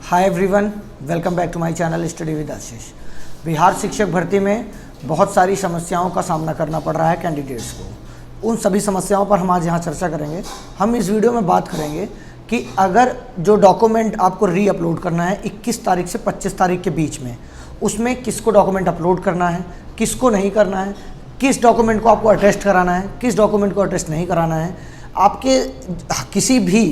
Hi everyone, welcome back to my channel study with Ashish. Bihar शिक्षक भर्ती में बहुत सारी समस्याओं का सामना करना पड़ रहा है कैंडिडेट्स को। उन सभी समस्याओं पर हम आज यहाँ चर्चा करेंगे। हम इस वीडियो में बात करेंगे कि अगर जो डॉक्यूमेंट आपको री अपलोड करना है 21 तारीख से 25 तारीख के बीच में, उसमें किसको डॉक्यूमेंट अपलोड करना है, किसको नहीं करना है, किस डॉक्यूमेंट को आपको अटेस्ट कराना है, किस डॉक्यूमेंट को अटेस्ट नहीं कराना है। आपके किसी भी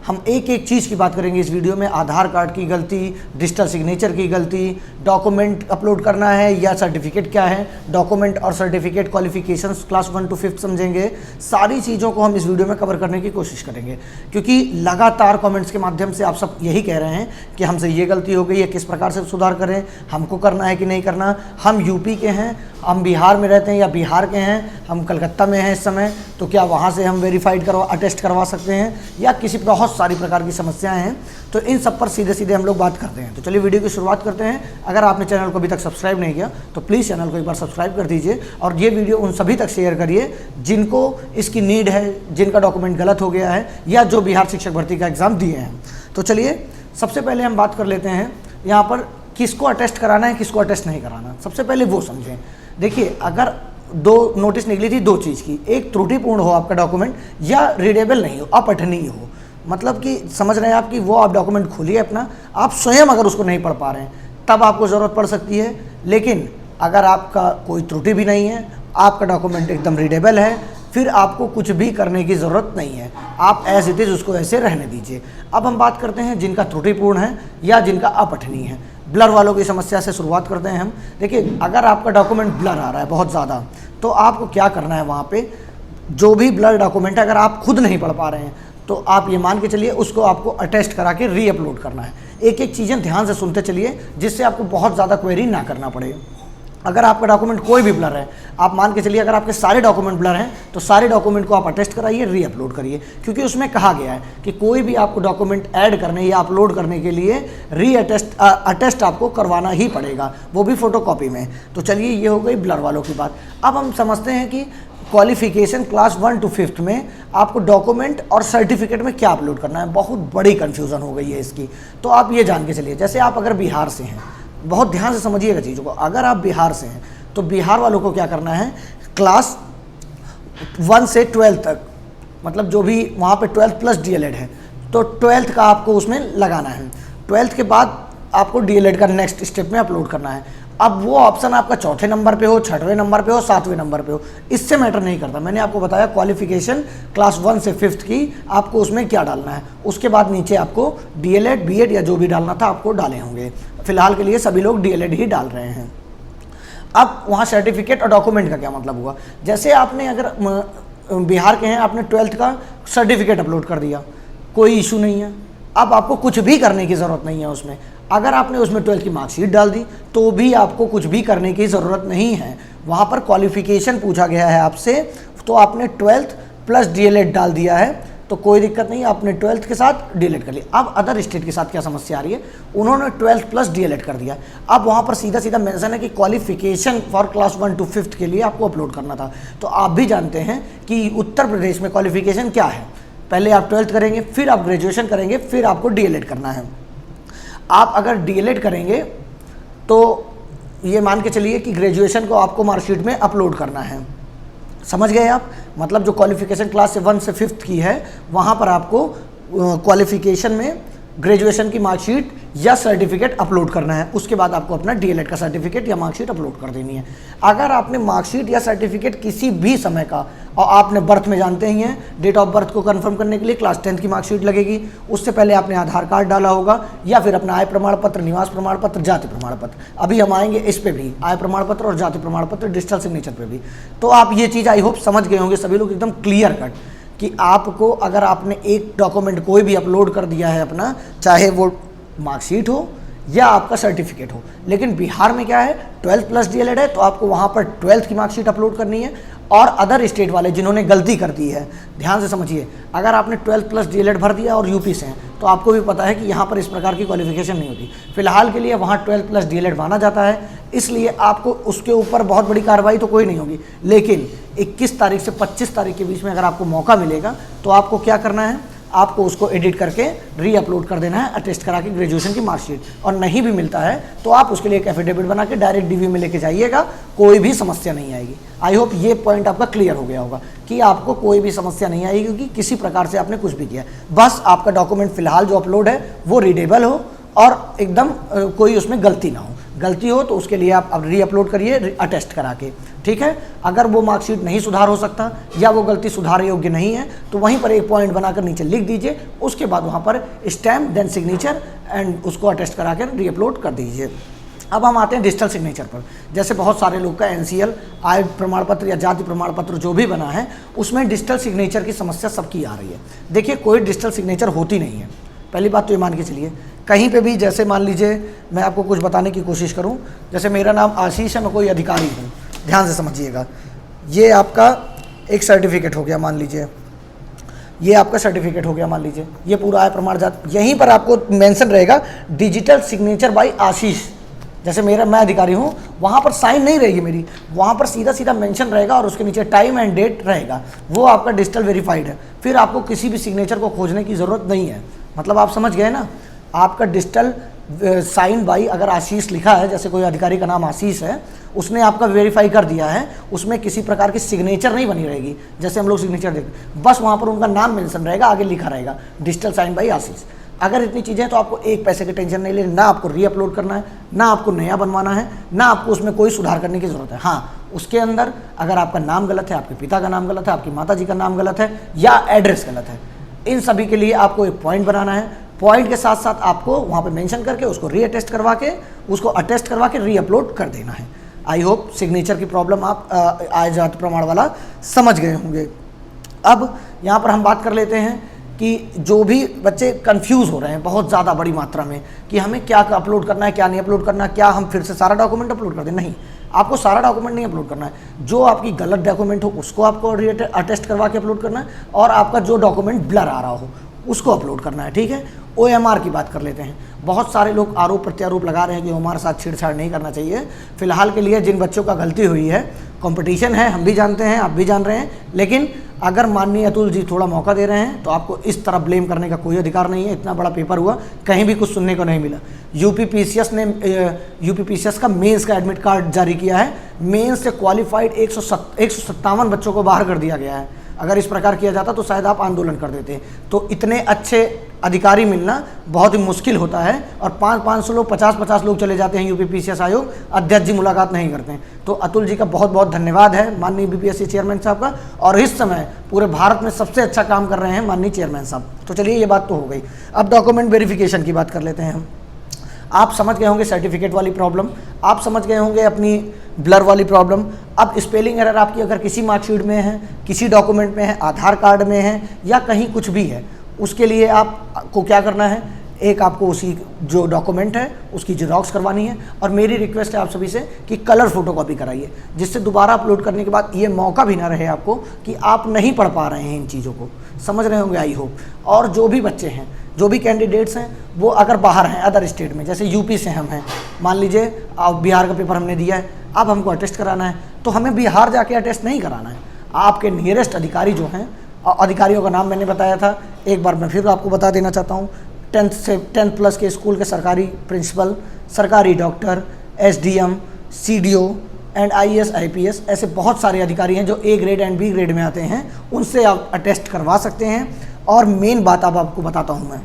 हम एक एक चीज़ की बात करेंगे इस वीडियो में। आधार कार्ड की गलती, डिजिटल सिग्नेचर की गलती, डॉक्यूमेंट अपलोड करना है या सर्टिफिकेट क्या है, डॉक्यूमेंट और सर्टिफिकेट क्वालिफिकेशंस क्लास 1 to 5 समझेंगे। सारी चीज़ों को हम इस वीडियो में कवर करने की कोशिश करेंगे, क्योंकि लगातार कमेंट्स के माध्यम से आप सब यही कह रहे हैं कि हमसे ये गलती हो गई है, किस प्रकार से सुधार करें, हमको करना है कि नहीं करना। हम यूपी के हैं, हम बिहार में रहते हैं या बिहार के हैं, हम कलकत्ता में हैं इस समय, तो क्या वहाँ से हम वेरीफाइड अटेस्ट करवा सकते हैं, या किसी बहुत सारी प्रकार की समस्याएं हैं। तो इन सब पर सीधे सीधे हम लोग बात करते हैं। तो चलिए वीडियो की शुरुआत करते हैं। अगर आपने चैनल को अभी तक सब्सक्राइब नहीं किया तो प्लीज़ चैनल को एक बार सब्सक्राइब कर दीजिए और ये वीडियो उन सभी तक शेयर करिए जिनको इसकी नीड है, जिनका डॉक्यूमेंट गलत हो गया है या जो बिहार शिक्षक भर्ती का एग्ज़ाम दिए हैं। तो चलिए सबसे पहले हम बात कर लेते हैं यहाँ पर किसको अटेस्ट कराना है, किसको अटेस्ट नहीं कराना। सबसे पहले वो समझें। देखिए, अगर दो नोटिस निकली थी दो चीज़ की, एक त्रुटिपूर्ण हो आपका डॉक्यूमेंट या रीडेबल नहीं हो, अपठनीय हो। मतलब कि समझ रहे हैं आप कि वो आप डॉक्यूमेंट खोलिए अपना, आप स्वयं अगर उसको नहीं पढ़ पा रहे हैं तब आपको ज़रूरत पड़ सकती है। लेकिन अगर आपका कोई त्रुटि भी नहीं है, आपका डॉक्यूमेंट एकदम रीडेबल है, फिर आपको कुछ भी करने की ज़रूरत नहीं है। आप एज इट इज़ उसको ऐसे रहने दीजिए। अब हम बात करते हैं जिनका त्रुटिपूर्ण है या जिनका अपठनीय है। ब्लर वालों की समस्या से शुरुआत करते हैं हम। देखिए, अगर आपका डॉक्यूमेंट ब्लर आ रहा है बहुत ज़्यादा, तो आपको क्या करना है, वहाँ पे जो भी ब्लर डॉक्यूमेंट है अगर आप खुद नहीं पढ़ पा रहे हैं तो आप ये मान के चलिए उसको आपको अटेस्ट करा के री अपलोड करना है। एक एक चीज़ें ध्यान से सुनते चलिए जिससे आपको बहुत ज़्यादा क्वेरी ना करना पड़े। अगर आपका डॉक्यूमेंट कोई भी ब्लर है, आप मान के चलिए अगर आपके सारे डॉक्यूमेंट ब्लर हैं तो सारे डॉक्यूमेंट को आप अटेस्ट कराइए, री अपलोड करिए, क्योंकि उसमें कहा गया है कि कोई भी आपको डॉक्यूमेंट ऐड करने या अपलोड करने के लिए री अटेस्ट आपको करवाना ही पड़ेगा, वो भी फोटोकॉपी में। तो चलिए, ये हो गई ब्लर वालों की बात। अब हम समझते हैं कि क्वालिफिकेशन क्लास 1 to 5 में आपको डॉक्यूमेंट और सर्टिफिकेट में क्या अपलोड करना है। बहुत बड़ी कन्फ्यूज़न हो गई है इसकी, तो आप ये जान के चलिए। जैसे आप अगर बिहार से हैं, बहुत ध्यान से समझिएगा चीज़ों को। अगर आप बिहार से हैं तो बिहार वालों को क्या करना है, क्लास 1 से 12 तक, मतलब जो भी वहाँ पे 12th प्लस DLED है, तो 12th का आपको उसमें लगाना है। 12th के बाद आपको DLED का नेक्स्ट स्टेप में अपलोड करना है। अब वो ऑप्शन आपका चौथे नंबर पे हो, छठवें नंबर पे हो, सातवें नंबर पे हो, इससे मैटर नहीं करता। मैंने आपको बताया क्वालिफिकेशन क्लास 1 से 5th की आपको उसमें क्या डालना है। उसके बाद नीचे आपको DLED, BEd या जो भी डालना था आपको डाले होंगे। फिलहाल के लिए सभी लोग DLED ही डाल रहे हैं। अब वहाँ सर्टिफिकेट और डॉक्यूमेंट का क्या मतलब हुआ। जैसे आपने अगर बिहार के हैं, आपने 12th का सर्टिफिकेट अपलोड कर दिया, कोई इशू नहीं है। अब आपको कुछ भी करने की ज़रूरत नहीं है उसमें। अगर आपने उसमें 12th की मार्कशीट डाल दी तो भी आपको कुछ भी करने की ज़रूरत नहीं है। वहाँ पर क्वालिफिकेशन पूछा गया है आपसे, तो आपने 12th प्लस DLED डाल दिया है तो कोई दिक्कत नहीं, आपने 12th के साथ DLED कर लिया। अब अदर स्टेट के साथ क्या समस्या आ रही है, उन्होंने 12th प्लस DLED कर दिया। अब वहाँ पर सीधा सीधा मेंशन है कि qualification for class 1 to 5th के लिए आपको अपलोड करना था। तो आप भी जानते हैं कि उत्तर प्रदेश में क्वालिफिकेशन क्या है। पहले आप 12th करेंगे, फिर आप ग्रेजुएशन करेंगे, फिर आपको DLED करना है। आप अगर DLED करेंगे तो ये मान के चलिए कि ग्रेजुएशन को आपको मार्कशीट में अपलोड करना है। समझ गए आप। मतलब जो क्वालिफिकेशन क्लास 1 से 5th की है, वहाँ पर आपको क्वालिफिकेशन में ग्रेजुएशन की मार्कशीट या सर्टिफिकेट अपलोड करना है। उसके बाद आपको अपना DLED का सर्टिफिकेट या मार्कशीट अपलोड कर देनी है। अगर आपने मार्कशीट या सर्टिफिकेट किसी भी समय का, और आपने बर्थ में जानते ही हैं, डेट ऑफ बर्थ को कंफर्म करने के लिए क्लास 10th की मार्कशीट लगेगी। उससे पहले आपने आधार कार्ड डाला होगा या फिर अपना आय प्रमाण पत्र, निवास प्रमाण पत्र, जाति प्रमाण पत्र। अभी हम आएंगे इस पे भी, आय प्रमाण पत्र और जाति प्रमाण पत्र, डिजिटल सिग्नेचर पे भी। तो आप ये चीज़ आई होप समझ गए होंगे सभी लोग एकदम क्लियर कट, कि आपको अगर आपने एक डॉक्यूमेंट कोई भी अपलोड कर दिया है अपना, चाहे वो मार्कशीट हो या आपका सर्टिफिकेट हो। लेकिन बिहार में क्या है, 12th प्लस DLED है, तो आपको वहाँ पर 12th की मार्कशीट अपलोड करनी है। और अदर स्टेट वाले जिन्होंने गलती कर दी है, ध्यान से समझिए। अगर आपने 12th प्लस DLED भर दिया और यूपी से हैं, तो आपको भी पता है कि यहाँ पर इस प्रकार की क्वालिफिकेशन नहीं होती। फिलहाल के लिए वहाँ 12th प्लस DLED माना जाता है, इसलिए आपको उसके ऊपर बहुत बड़ी कार्रवाई तो कोई नहीं होगी। लेकिन 21 तारीख से 25 तारीख के बीच में अगर आपको मौका मिलेगा तो आपको क्या करना है, आपको उसको एडिट करके री अपलोड कर देना है अटेस्ट करा के ग्रेजुएशन की मार्कशीट। और नहीं भी मिलता है तो आप उसके लिए एक एफिडेविट बना के डायरेक्ट डीवी में लेके जाइएगा, कोई भी समस्या नहीं आएगी। आई होप ये पॉइंट आपका क्लियर हो गया होगा कि आपको कोई भी समस्या नहीं आएगी, क्योंकि किसी प्रकार से आपने कुछ भी किया, बस आपका डॉक्यूमेंट फिलहाल जो अपलोड है वो रीडेबल हो और एकदम कोई उसमें गलती ना हो। गलती हो तो उसके लिए आप अब री अपलोड करिए अटेस्ट करा के, ठीक है। अगर वो मार्कशीट नहीं सुधार हो सकता या वो गलती सुधार योग्य नहीं है तो वहीं पर एक पॉइंट बनाकर नीचे लिख दीजिए, उसके बाद वहाँ पर स्टैम्प देन सिग्नेचर एंड उसको अटेस्ट करा कर री अपलोड कर दीजिए। अब हम आते हैं डिजिटल सिग्नेचर पर। जैसे बहुत सारे लोग का एनसीएल, आय प्रमाण पत्र या जाति प्रमाण पत्र जो भी बना है उसमें डिजिटल सिग्नेचर की समस्या सबकी आ रही है। देखिए, कोई डिजिटल सिग्नेचर होती नहीं है, पहली बात तो ये मान के चलिए। कहीं पे भी जैसे मान लीजिए मैं आपको कुछ बताने की कोशिश करूं, जैसे मेरा नाम आशीष है, मैं कोई अधिकारी हूं, ध्यान से समझिएगा। ये आपका एक सर्टिफिकेट हो गया, मान लीजिए ये आपका सर्टिफिकेट हो गया, मान लीजिए ये पूरा आय प्रमाण जाति, यहीं पर आपको मेंशन रहेगा डिजिटल सिग्नेचर बाय आशीष। जैसे मैं अधिकारी हूँ, वहाँ पर साइन नहीं रहेगी मेरी, वहाँ पर सीधा सीधा मेंशन रहेगा और उसके नीचे टाइम एंड डेट रहेगा, वो आपका डिजिटल वेरीफाइड है। फिर आपको किसी भी सिग्नेचर को खोजने की ज़रूरत नहीं है। मतलब आप समझ गए ना, आपका डिजिटल साइन बाई अगर आशीष लिखा है, जैसे कोई अधिकारी का नाम आशीष है, उसने आपका वेरीफाई कर दिया है, उसमें किसी प्रकार की सिग्नेचर नहीं बनी रहेगी। जैसे हम लोग सिग्नेचर देखते, बस वहाँ पर उनका नाम मेंशन रहेगा, आगे लिखा रहेगा डिजिटल साइन बाई आशीष। अगर इतनी चीज़ें तो आपको एक पैसे की टेंशन नहीं लेनी, ना आपको री अपलोड करना है, ना आपको नया बनवाना है, ना आपको उसमें कोई सुधार करने की ज़रूरत है। हाँ, उसके अंदर अगर आपका नाम गलत है, आपके पिता का नाम गलत है, आपकी माता जी का नाम गलत है या एड्रेस गलत है, इन सभी के लिए आपको एक पॉइंट बनाना है। पॉइंट के साथ साथ आपको वहाँ पे मेंशन करके उसको री अटेस्ट करवा के, उसको अटेस्ट करवा के री अपलोड कर देना है। आई होप सिग्नेचर की प्रॉब्लम आप आय जाति प्रमाण वाला समझ गए होंगे। अब यहाँ पर हम बात कर लेते हैं कि जो भी बच्चे कंफ्यूज हो रहे हैं बहुत ज़्यादा बड़ी मात्रा में कि हमें क्या अपलोड करना है, क्या नहीं अपलोड करना है, क्या हम फिर से सारा डॉक्यूमेंट अपलोड कर दें। नहीं, आपको सारा डॉक्यूमेंट नहीं अपलोड करना है। जो आपकी गलत डॉक्यूमेंट हो उसको आपको अटेस्ट करवा के अपलोड करना है, और आपका जो डॉक्यूमेंट ब्लर आ रहा हो उसको अपलोड करना है, ठीक है। OMR की बात कर लेते हैं। बहुत सारे लोग आरोप प्रत्यारोप लगा रहे हैं कि OMR साथ छेड़छाड़ नहीं करना चाहिए। फिलहाल के लिए जिन बच्चों का गलती हुई है, कंपटीशन है, हम भी जानते हैं, आप भी जान रहे हैं, लेकिन अगर माननीय अतुल जी थोड़ा मौका दे रहे हैं तो आपको इस तरह ब्लेम करने का कोई अधिकार नहीं है। इतना बड़ा पेपर हुआ, कहीं भी कुछ सुनने को नहीं मिला। यूपीपीसीएस का मेंस का एडमिट कार्ड जारी किया है, मेंस से क्वालिफाइड 157 बच्चों को बाहर कर दिया गया है। अगर इस प्रकार किया जाता तो शायद आप आंदोलन कर देते। तो इतने अच्छे अधिकारी मिलना बहुत ही मुश्किल होता है, और 500 लोग 50 लोग चले जाते हैं यूपीपीसीएस आयोग, अध्यक्ष जी मुलाकात नहीं करते हैं। तो अतुल जी का बहुत बहुत धन्यवाद है, माननीय बीपीएससी चेयरमैन साहब का, और इस समय पूरे भारत में सबसे अच्छा काम कर रहे हैं माननीय चेयरमैन साहब। तो चलिए ये बात तो हो गई। अब डॉक्यूमेंट वेरिफिकेशन की बात कर लेते हैं हम। आप समझ गए होंगे सर्टिफिकेट वाली प्रॉब्लम, आप समझ गए होंगे अपनी ब्लर वाली प्रॉब्लम। अब स्पेलिंग एरर आपकी अगर किसी मार्कशीट में है, किसी डॉक्यूमेंट में है, आधार कार्ड में है या कहीं कुछ भी है, उसके लिए आपको क्या करना है, एक आपको उसी जो डॉक्यूमेंट है उसकी जेरॉक्स करवानी है, और मेरी रिक्वेस्ट है आप सभी से कि कलर फोटोकॉपी कराइए, जिससे दोबारा अपलोड करने के बाद ये मौका भी ना रहे आपको कि आप नहीं पढ़ पा रहे हैं इन चीज़ों को। समझ रहे होंगे आई होप। और जो भी बच्चे हैं, जो भी कैंडिडेट्स हैं, वो अगर बाहर हैं अदर स्टेट में, जैसे यूपी से हम हैं, मान लीजिए बिहार का पेपर हमने दिया है, अब हमको अटेस्ट कराना है, तो हमें बिहार जाके अटेस्ट नहीं कराना है। आपके नियरेस्ट अधिकारी जो हैं, अधिकारियों का नाम मैंने बताया था, एक बार मैं फिर आपको बता देना चाहता हूँ। 10th+ के स्कूल के सरकारी प्रिंसिपल, सरकारी doctor, SDM, CDO and IAS IPS, ऐसे बहुत सारे अधिकारी हैं जो A grade and B grade में आते हैं, उनसे आप अटेस्ट करवा सकते हैं। और मेन बात अब आपको बताता हूँ मैं,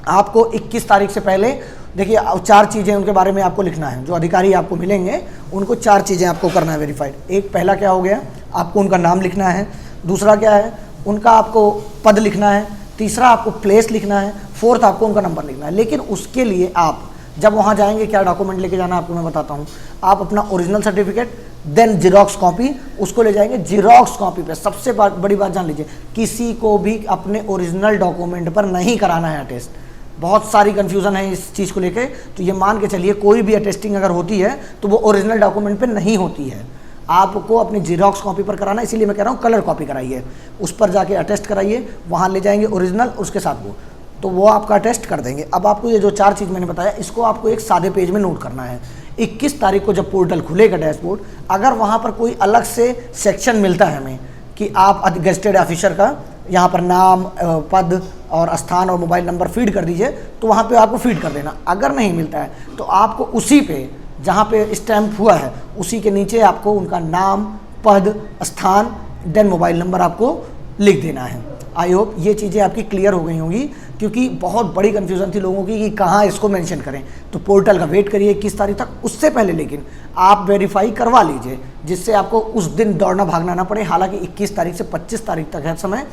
आपको 21 तारीख से पहले, देखिए 4 चीज़ें उनके बारे में आपको लिखना है। जो अधिकारी आपको मिलेंगे उनको 4 चीज़ें आपको करना है वेरीफाइड। एक पहला क्या हो गया, आपको उनका नाम लिखना है। दूसरा क्या है, उनका आपको पद लिखना है। तीसरा आपको प्लेस लिखना है। फोर्थ आपको उनका नंबर लिखना है। लेकिन उसके लिए आप जब वहाँ जाएंगे, क्या डॉक्यूमेंट लेके जाना है आपको मैं बताता हूँ। आप अपना original certificate, then xerox copy, उसको ले जाएंगे। जीरोक्स कॉपी पे सबसे बड़ी बात जान लीजिए, किसी को भी अपने ओरिजिनल डॉक्यूमेंट पर नहीं कराना है अटेस्ट। बहुत सारी कन्फ्यूज़न है इस चीज़ को लेके, तो ये मान के चलिए कोई भी अटेस्टिंग अगर होती है तो वो ओरिजिनल डॉक्यूमेंट पे नहीं होती है, आपको अपनी जीरोक्स कॉपी पर कराना है। इसीलिए मैं कह रहा हूँ कलर कॉपी कराइए, उस पर जाके अटेस्ट कराइए, वहाँ ले जाएंगे ओरिजिनल, उसके साथ वो आपका अटेस्ट कर देंगे। अब आपको ये जो 4 चीज़ मैंने बताया, इसको आपको एक सादे पेज में नोट करना है। 21 तारीख को जब पोर्टल खुलेगा डैशबोर्ड, अगर वहाँ पर कोई अलग से सेक्शन मिलता है हमें कि आप गेस्टेड ऑफिसर का यहाँ पर नाम, पद और स्थान और मोबाइल नंबर फीड कर दीजिए, तो वहाँ पे आपको फीड कर देना। अगर नहीं मिलता है तो आपको उसी पे जहाँ पे स्टैम्प हुआ है उसी के नीचे आपको उनका नाम, पद, स्थान, देन मोबाइल नंबर आपको लिख देना है। आई होप ये चीज़ें आपकी क्लियर हो गई होंगी, क्योंकि बहुत बड़ी कन्फ्यूज़न थी लोगों की कि कहाँ इसको मेंशन करें। तो पोर्टल का वेट करिए 21 तारीख तक, उससे पहले लेकिन आप वेरीफाई करवा लीजिए, जिससे आपको उस दिन दौड़ना भागना ना पड़े। हालांकि 21 तारीख से 25 तारीख तक है समय,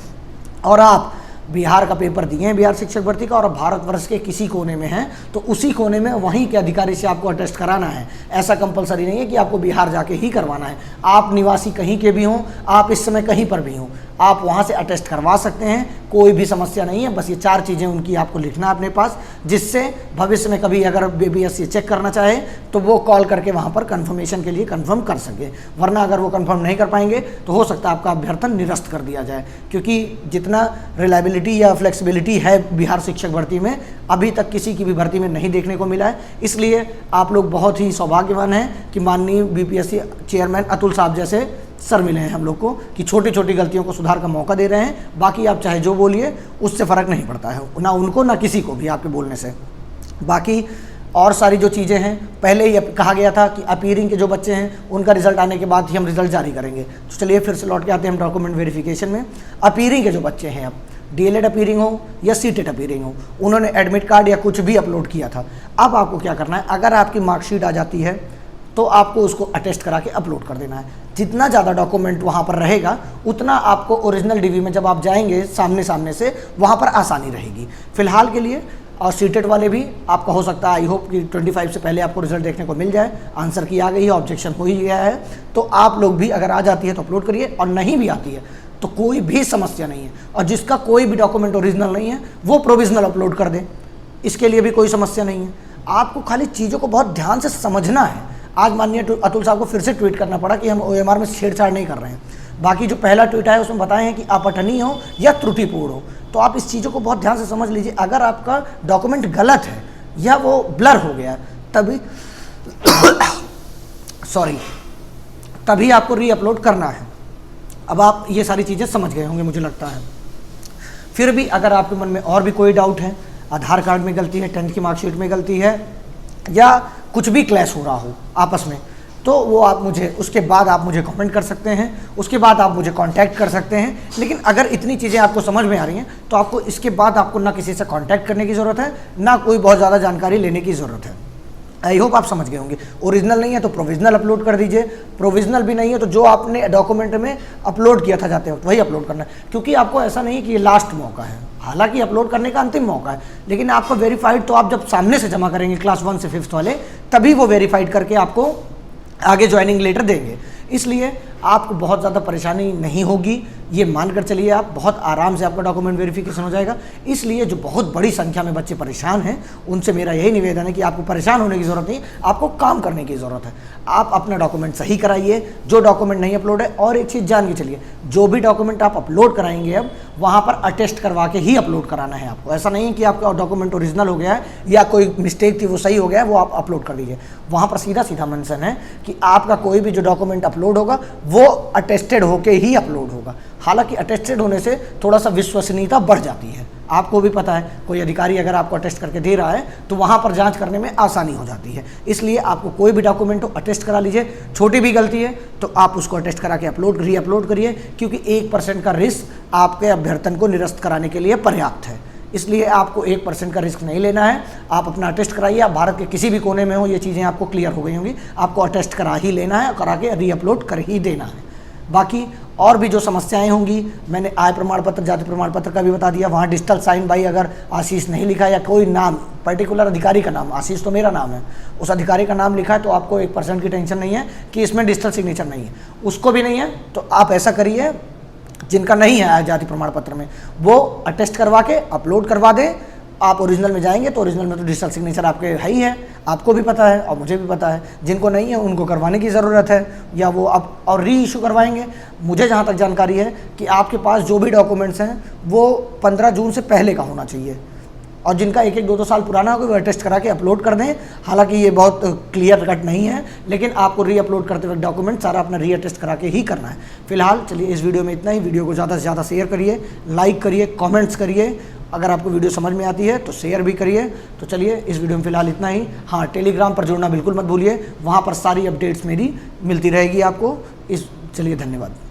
और आप बिहार का पेपर दिए हैं, बिहार शिक्षक भर्ती का, और भारतवर्ष के किसी कोने में हैं तो उसी कोने में वहीं के अधिकारी से आपको अटेस्ट कराना है। ऐसा कंपलसरी नहीं है कि आपको बिहार जाके ही करवाना है। आप निवासी कहीं के भी हों, आप इस समय कहीं पर भी हों, आप वहाँ से अटेस्ट करवा सकते हैं, कोई भी समस्या नहीं है। बस ये 4 चीज़ें उनकी आपको लिखना है अपने पास, जिससे भविष्य में कभी अगर BBSC चेक करना चाहे तो वो कॉल करके वहाँ पर कन्फर्मेशन के लिए कन्फर्म कर सके। वरना अगर वो कन्फर्म नहीं कर पाएंगे तो हो सकता है आपका अभ्यर्थन निरस्त कर दिया जाए, क्योंकि जितना रिलायबिलिटी या फ्लेक्सिबिलिटी है बिहार शिक्षक भर्ती में, अभी तक किसी की भी भर्ती में नहीं देखने को मिला है। इसलिए आप लोग बहुत ही सौभाग्यवान हैं कि माननीय BPSC चेयरमैन अतुल साहब जैसे सर मिले हैं हम लोग को, कि छोटी छोटी गलतियों को सुधार का मौका दे रहे हैं। बाकी आप चाहे जो बोलिए उससे फ़र्क नहीं पड़ता है, ना उनको ना किसी को भी आपके बोलने से। बाकी और सारी जो चीज़ें हैं, पहले ही कहा गया था कि अपीयरिंग के जो बच्चे हैं उनका रिजल्ट आने के बाद ही हम रिजल्ट जारी करेंगे। तो चलिए फिर से लौट के आते हैं हम डॉक्यूमेंट वेरिफिकेशन में। अपीयरिंग के जो बच्चे हैं, अब DLED अपीयरिंग हो या सीटेट अपीयरिंग हो, उन्होंने एडमिट कार्ड या कुछ भी अपलोड किया था। अब आपको क्या करना है, अगर आपकी मार्कशीट आ जाती है तो आपको उसको अटेस्ट करा के अपलोड कर देना है। जितना ज़्यादा डॉक्यूमेंट वहाँ पर रहेगा उतना आपको ओरिजिनल DV में जब आप जाएंगे सामने सामने से, वहाँ पर आसानी रहेगी। फिलहाल के लिए और सीटेट वाले भी आपका हो सकता है, आई होप कि 25 से पहले आपको रिजल्ट देखने को मिल जाए। आंसर की आ गई है, ऑब्जेक्शन हो ही गया है, तो आप लोग भी अगर आ जाती है तो अपलोड करिए, और नहीं भी आती है तो कोई भी समस्या नहीं है। और जिसका कोई भी डॉक्यूमेंट ओरिजिनल नहीं है वो प्रोविजनल अपलोड कर दे, इसके लिए भी कोई समस्या नहीं है। आपको खाली चीज़ों को बहुत ध्यान से समझना है। आज माननीय अतुल साहब को फिर से ट्वीट करना पड़ा कि हम OMR में छेड़छाड़ नहीं कर रहे हैं। बाकी जो पहला ट्वीट है उसमें बताए हैं कि अपठनीय हो या त्रुटिपूर्ण हो, तो आप इस चीज़ों को बहुत ध्यान से समझ लीजिए। अगर आपका डॉक्यूमेंट गलत है या वो ब्लर हो गया तभी तभी आपको रीअपलोड करना है। अब आप ये सारी चीज़ें समझ गए होंगे मुझे लगता है। फिर भी अगर आपके मन में और भी कोई डाउट है, आधार कार्ड में गलती है, 10th की मार्कशीट में गलती है, या कुछ भी क्लैश हो रहा हो आपस में, तो वो आप मुझे उसके बाद आप मुझे कमेंट कर सकते हैं, उसके बाद आप मुझे कांटेक्ट कर सकते हैं। लेकिन अगर इतनी चीज़ें आपको समझ में आ रही हैं तो आपको इसके बाद आपको ना किसी से कांटेक्ट करने की ज़रूरत है, ना कोई बहुत ज़्यादा जानकारी लेने की ज़रूरत है। आई होप आप समझ गए होंगे। ओरिजिनल नहीं है तो प्रोविजनल अपलोड कर दीजिए, प्रोविजनल भी नहीं है तो जो आपने डॉक्यूमेंट में अपलोड किया था जाते वक्त वही अपलोड करना है, क्योंकि आपको ऐसा नहीं है कि ये लास्ट मौका है। हालांकि अपलोड करने का अंतिम मौका है, लेकिन आपका वेरीफाइड तो आप जब सामने से जमा करेंगे क्लास 1 से 5th वाले, तभी वो वेरीफाइड करके आपको आगे ज्वाइनिंग लेटर देंगे। इसलिए आपको बहुत ज़्यादा परेशानी नहीं होगी, ये मानकर चलिए आप बहुत आराम से आपका डॉक्यूमेंट वेरिफिकेशन हो जाएगा। इसलिए जो बहुत बड़ी संख्या में बच्चे परेशान हैं उनसे मेरा यही निवेदन है कि आपको परेशान होने की ज़रूरत नहीं, आपको काम करने की ज़रूरत है। आप अपना डॉक्यूमेंट सही कराइए, जो डॉक्यूमेंट नहीं अपलोड है। और एक चीज़ जान के चलिए, जो भी डॉक्यूमेंट आप अपलोड कराएंगे अब वहाँ पर अटेस्ट करवा के ही अपलोड कराना है आपको। ऐसा नहीं है कि आपका डॉक्यूमेंट ओरिजिनल हो गया है या कोई मिस्टेक थी वो सही हो गया है वो आप अपलोड कर दीजिए। वहाँ पर सीधा सीधा मेंशन है कि आपका कोई भी जो डॉक्यूमेंट अपलोड होगा वो अटेस्टेड होके ही अपलोड होगा। हालांकि अटेस्टेड होने से थोड़ा सा विश्वसनीयता बढ़ जाती है, आपको भी पता है। कोई अधिकारी अगर आपको अटेस्ट करके दे रहा है तो वहाँ पर जांच करने में आसानी हो जाती है। इसलिए आपको कोई भी डॉक्यूमेंट हो अटेस्ट करा लीजिए। छोटी भी गलती है तो आप उसको अटेस्ट करा के री अपलोड करिए, क्योंकि 1% का रिस्क आपके अभ्यर्थन को निरस्त कराने के लिए पर्याप्त है। इसलिए आपको 1% का रिस्क नहीं लेना है। आप अपना अटेस्ट कराइए। आप भारत के किसी भी कोने में हो, ये चीज़ें आपको क्लियर हो गई होंगी। आपको अटेस्ट करा ही लेना है, करा के री अपलोड कर ही देना है। बाकी और भी जो समस्याएं होंगी, मैंने आय प्रमाण पत्र, जाति प्रमाण पत्र का भी बता दिया। वहाँ डिजिटल साइन बाई अगर आशीष नहीं लिखा या कोई नाम पर्टिकुलर अधिकारी का नाम, आशीष तो मेरा नाम है, उस अधिकारी का नाम लिखा है तो आपको 1% की टेंशन नहीं है कि इसमें डिजिटल सिग्नेचर नहीं है। उसको भी नहीं है तो आप ऐसा करिए, जिनका नहीं है आय जाति प्रमाण पत्र में, वो अटेस्ट करवा के अपलोड करवा दें। आप ओरिजिनल में जाएंगे तो ओरिजिनल में तो डिजिटल सिग्नेचर आपके है ही है, आपको भी पता है और मुझे भी पता है। जिनको नहीं है उनको करवाने की ज़रूरत है, या वो अब और री इशू करवाएंगे। मुझे जहाँ तक जानकारी है कि आपके पास जो भी डॉक्यूमेंट्स हैं वो 15 जून से पहले का होना चाहिए। और जिनका 1-2 साल पुराना होगा वो टेस्ट करा के अपलोड कर दें। हालांकि ये बहुत क्लियर कट नहीं है, लेकिन आपको री अपलोड करते वक्त डॉक्यूमेंट सारा अपना री टेस्ट करा के ही करना है। फिलहाल चलिए इस वीडियो में इतना ही। वीडियो को ज़्यादा से ज़्यादा शेयर करिए, लाइक करिए, कमेंट्स करिए। अगर आपको वीडियो समझ में आती है तो शेयर भी करिए। तो चलिए इस वीडियो में फिलहाल इतना ही। हाँ, टेलीग्राम पर जुड़ना बिल्कुल मत भूलिए, वहाँ पर सारी अपडेट्स मेरी मिलती रहेगी आपको। चलिए धन्यवाद।